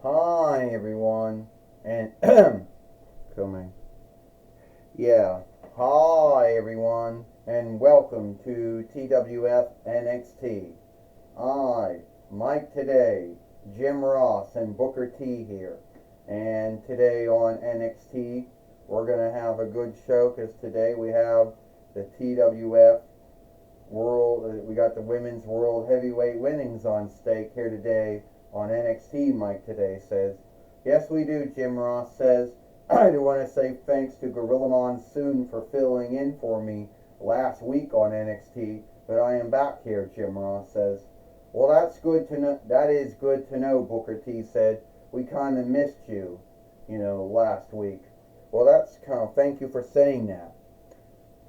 Hi everyone, and coming. Yeah, hi everyone, and welcome to TWF NXT. I, Mike today, Jim Ross, and Booker T here, and today on NXT we're gonna have a good show because today we have the TWF World. We got the Women's World Heavyweight Winnings on stake here today on NXT. Mike today says, "Yes, we do." Jim Ross says, "I do want to say thanks to Gorilla Monsoon for filling in for me last week on NXT, but I am back here." Jim Ross says, "Well, that's good to know. That is good to know." Booker T said, "We kind of missed you, last week." Well, that's kind of thank you for saying that.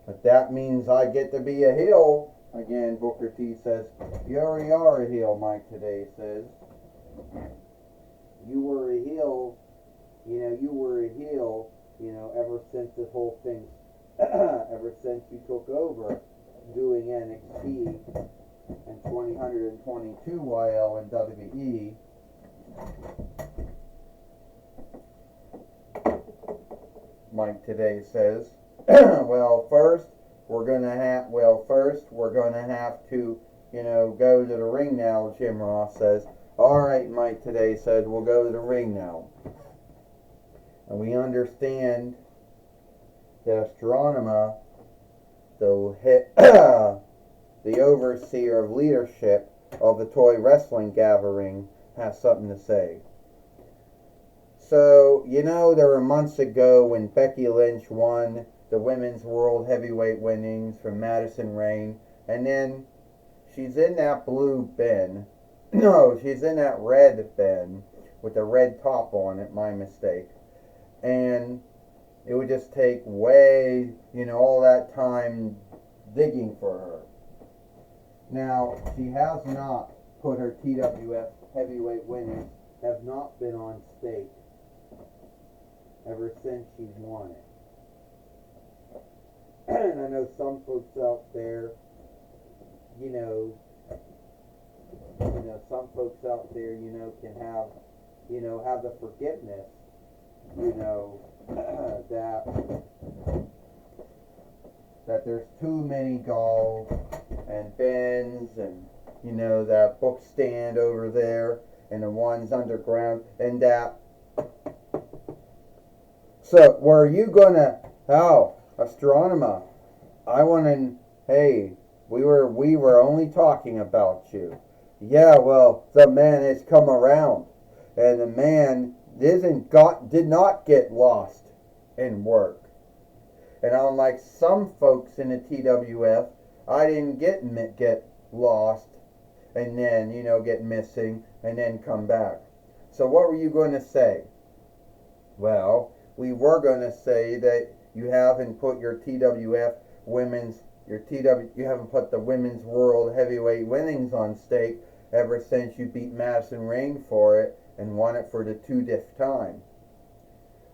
But that means I get to be a heel. Again, Booker T says, "You already are a heel," Mike today says. "You were a heel, you were a heel, ever since this whole thing, ever since you took over doing NXT in 2022 YL and WWE. Mike today says, first we're gonna have to, go to the ring now." Jim Ross says, "All right," Mike today said, "we'll go to the ring now." And we understand that Astronema, the overseer of leadership of the Toy Wrestling Gathering, has something to say. So, there were months ago when Becky Lynch won the Women's World Heavyweight Winnings from Madison Rayne, and then she's in that blue bin. No, she's in that red bin with the red top on it, my mistake. And it would just take all that time digging for her. Now, she has not put her TWF heavyweight winnings, have not been on stake ever since she's won it. And I know some folks out there, some folks out there, can have the forgiveness, that there's too many dolls and bins and, that book stand over there and the ones underground and that. So, were you gonna, Astronema, I wanna, hey, we were only talking about you. Yeah, well, the man has come around, and the man did not get lost in work. And unlike some folks in the TWF, I didn't get lost and then, get missing and then come back. So what were you going to say? Well, we were going to say that you haven't put your TWF you haven't put the Women's World Heavyweight Winnings on stake ever since you beat Madison Rayne for it and won it for the 2nd time.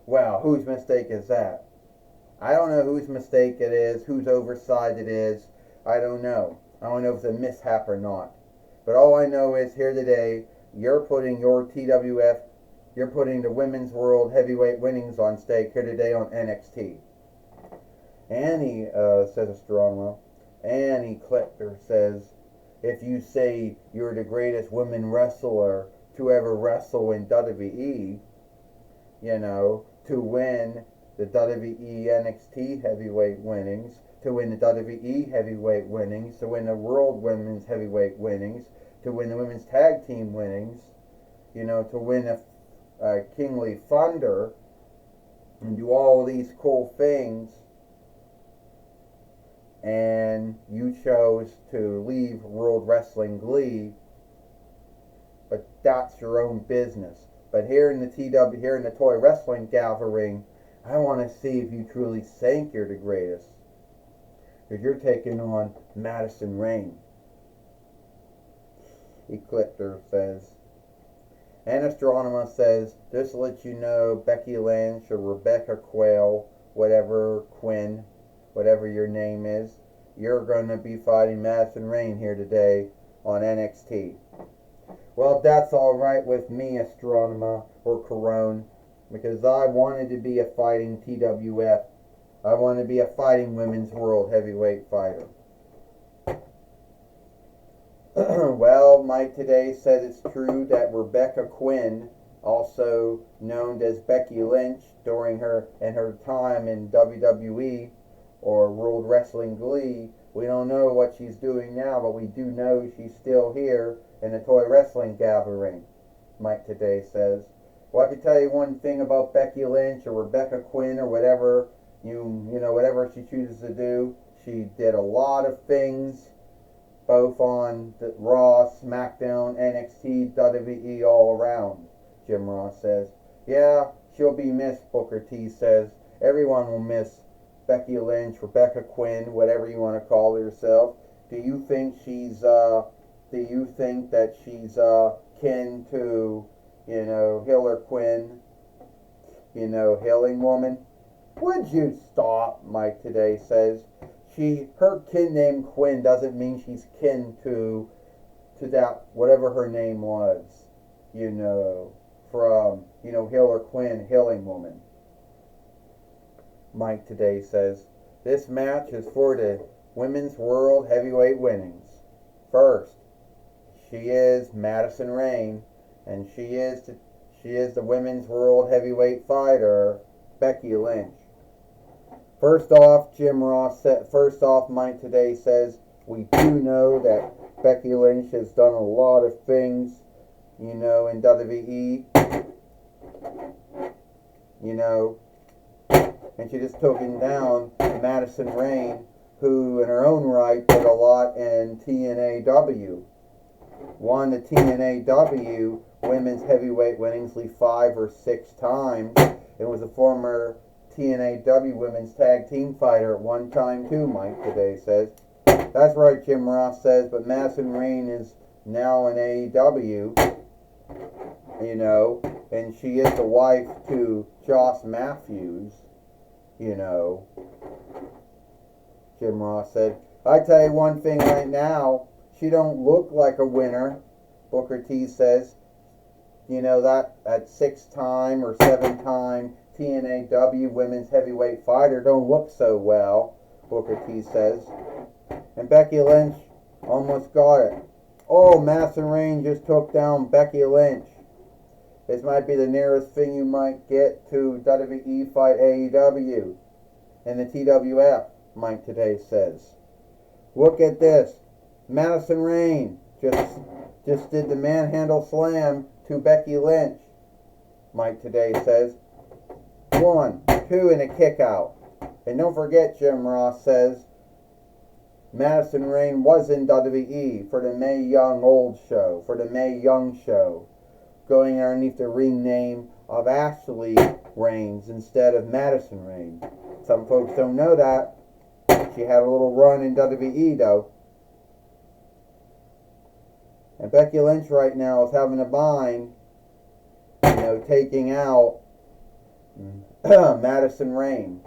Well, whose mistake is that? I don't know whose mistake it is, whose oversight it is. I don't know. I don't know if it's a mishap or not. But all I know is here today, you're putting the Women's World Heavyweight Winnings on stake here today on NXT. Annie, says Astronema. Annie Klechter says, "If you say you're the greatest women wrestler to ever wrestle in WWE, to win the WWE NXT heavyweight winnings, to win the WWE heavyweight winnings, to win the World Women's Heavyweight winnings, to win the Women's Tag Team winnings, to win a Kingly Thunder, and do all these cool things, and you chose to leave World Wrestling Glee, but that's your own business. But here in the Toy Wrestling Gathering, I want to see if you truly think you're the greatest. Because you're taking on Madison Rayne." Eclipter says. And Astronema says, "Just to let you know, Becky Lynch or Rebecca Quinn, whatever your name is, you're going to be fighting Madison Rayne here today on NXT. Well, that's alright with me, Astronomer, or Corone, because I wanted to be a fighting TWF. I want to be a fighting women's world heavyweight fighter. Well, Mike today said it's true that Rebecca Quinn, also known as Becky Lynch, during her time in WWE or World Wrestling Glee, we don't know what she's doing now, but we do know she's still here in the toy wrestling gathering. Mike today says. Well, I can tell you one thing about Becky Lynch or Rebecca Quinn or whatever whatever she chooses to do. She did a lot of things both on the Raw, SmackDown, NXT, WWE, all around, Jim Ross says. Yeah, she'll be missed, Booker T says. Everyone will miss Becky Lynch, Rebecca Quinn, whatever you want to call herself. Do you think that she's kin to, Hiller Quinn, Healing Woman? Would you stop, Mike today says. Her kin name Quinn doesn't mean she's kin to that whatever her name was, from Hiller Quinn, Healing Woman. Mike today says this match is for the Women's World Heavyweight winnings. First, she is Madison Rayne, and she is the Women's World Heavyweight fighter Becky Lynch. First off, Mike today says we do know that Becky Lynch has done a lot of things, in WWE, and she just took him down Madison Rayne, who in her own right did a lot in TNAW. Won the TNAW Women's Heavyweight winnings 5 or 6 times, and was a former TNAW Women's Tag Team fighter at one time too, Mike today says. That's right, Jim Ross says, but Madison Rayne is now in AEW, and she is the wife to Josh Matthews, Jim Ross said. I tell you one thing right now, she don't look like a winner, Booker T says. That 6-time or 7-time TNAW Women's Heavyweight fighter don't look so well, Booker T says. And Becky Lynch almost got it. Oh, Madison Rayne just took down Becky Lynch. This might be the nearest thing you might get to WWE fight AEW and the TWF, Mike today says. Look at this. Madison Rayne just did the manhandle slam to Becky Lynch, Mike today says. 1, 2, and a kick out. And don't forget, Jim Ross says, Madison Rayne was in WWE for the Mae Young show, going underneath the ring name of Ashley Reigns instead of Madison Rayne. Some folks don't know that. She had a little run in WWE though. And Becky Lynch right now is having a bind, taking out Madison Rayne.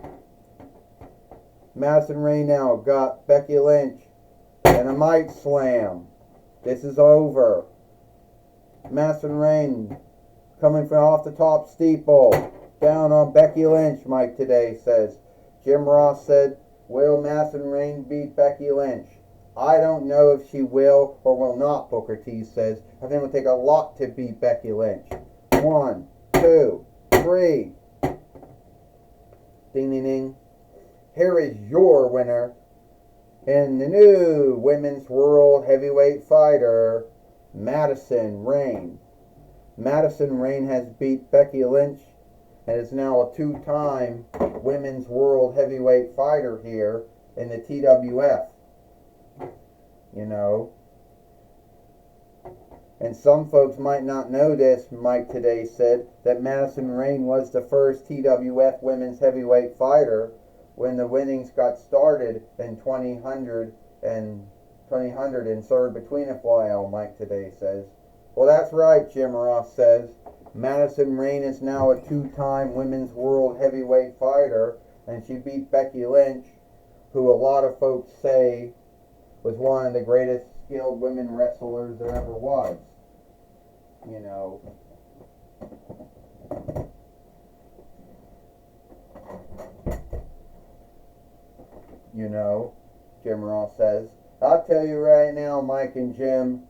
Madison Rayne now got Becky Lynch in a mic slam. This is over. Madison Rayne coming from off the top steeple down on Becky Lynch, Mike today says. Jim Ross said, will Madison Rayne beat Becky Lynch? I don't know if she will or will not, Booker T says. I think it will take a lot to beat Becky Lynch. 1, 2, 3. Ding, ding, ding. Here is your winner and the new Women's World Heavyweight fighter, Madison Rayne. Madison Rayne has beat Becky Lynch and is now a 2-time Women's World Heavyweight fighter here in the TWF. And some folks might not know this, Mike today said, that Madison Rayne was the first TWF Women's Heavyweight fighter when the winnings got started in 2000 and served between a while, Mike today says. Well, that's right, Jim Ross says. Madison Rayne is now a 2-time Women's World Heavyweight fighter, and she beat Becky Lynch, who a lot of folks say was one of the greatest skilled women wrestlers there ever was. you know. You know, Jim Ross says. I'll tell you right now, Mike and Jim,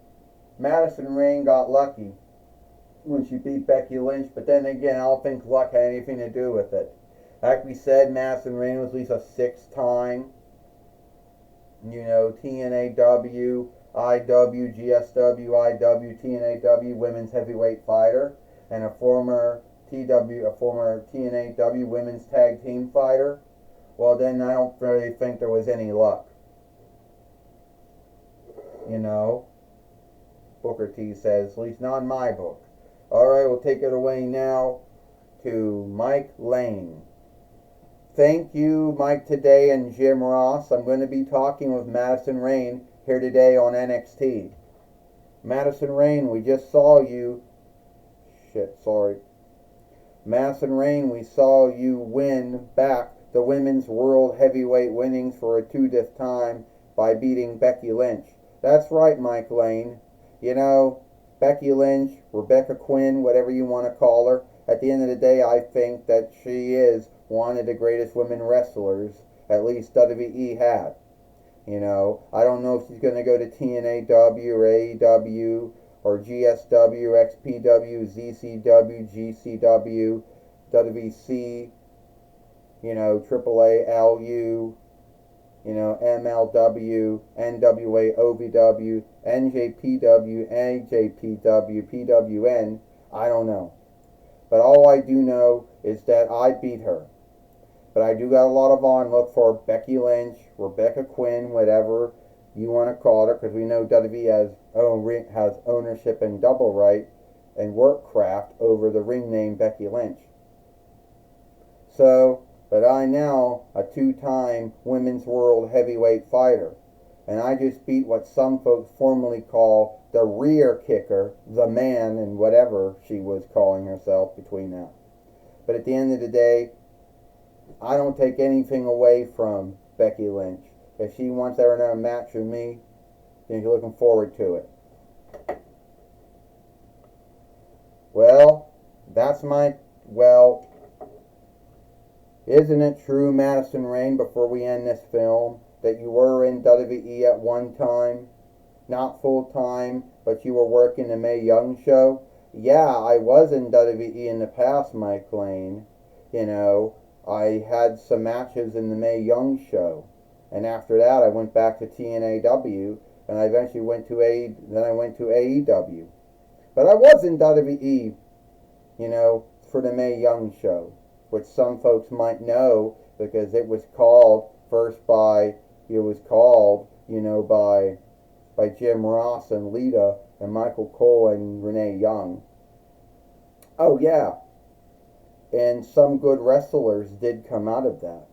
Madison Rayne got lucky when she beat Becky Lynch, but then again, I don't think luck had anything to do with it. Like we said, Madison Rayne was at least a 6-time, you know, TNAW, IW, GSW, IW, TNAW women's heavyweight fighter, and a former TNAW women's tag team fighter. Well, then I don't really think there was any luck. You know, Booker T says, at least not in my book. Alright, we'll take it away now to Mike Lane. Thank you, Mike Today and Jim Ross. I'm going to be talking with Madison Rayne here today on NXT. Madison Rayne, we just saw you. Madison Rayne, we saw you win back the Women's World Heavyweight winnings for a 20th time by beating Becky Lynch. That's right, Mike Lane. You know, Becky Lynch, Rebecca Quinn, whatever you want to call her, at the end of the day, I think that she is one of the greatest women wrestlers, at least WWE had. You know, I don't know if she's going to go to TNAW or AEW or GSW, XPW, ZCW, GCW, WC, you know, AAA, LU, you know, MLW, NWA, OVW, NJPW, AJPW, PWN, I don't know. But all I do know is that I beat her. But I do got a lot of on. Look for Becky Lynch, Rebecca Quinn, whatever you want to call her, because we know WWE has ownership and double right and work craft over the ring name Becky Lynch. So, but I now a 2-time Women's World Heavyweight fighter. And I just beat what some folks formerly call the rear kicker, the man, and whatever she was calling herself between that. But at the end of the day, I don't take anything away from Becky Lynch. If she wants ever another match with me, then you're looking forward to it. Well, isn't it true, Madison Rayne, before we end this film, that you were in WWE at one time? Not full time, but you were working the Mae Young show? Yeah, I was in WWE in the past, Mike Lane. You know, I had some matches in the Mae Young show. And after that, I went back to TNAW, and I eventually went to AEW. But I was in WWE, you know, for the Mae Young show, which some folks might know because it was called by Jim Ross and Lita and Michael Cole and Renee Young. Oh yeah, and some good wrestlers did come out of that.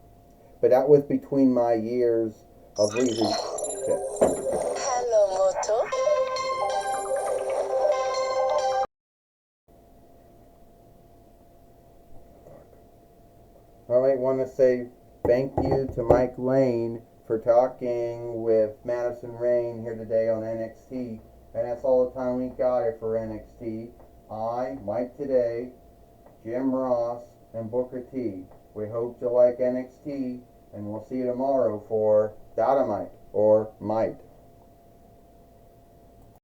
But that was between my years of leaving. Hello, Moto. I might want to say thank you to Mike Lane for talking with Madison Rayne here today on NXT. And that's all the time we got here for NXT. I, Mike Today, Jim Ross, and Booker T. We hope you like NXT, and we'll see you tomorrow for Dynamite or Might.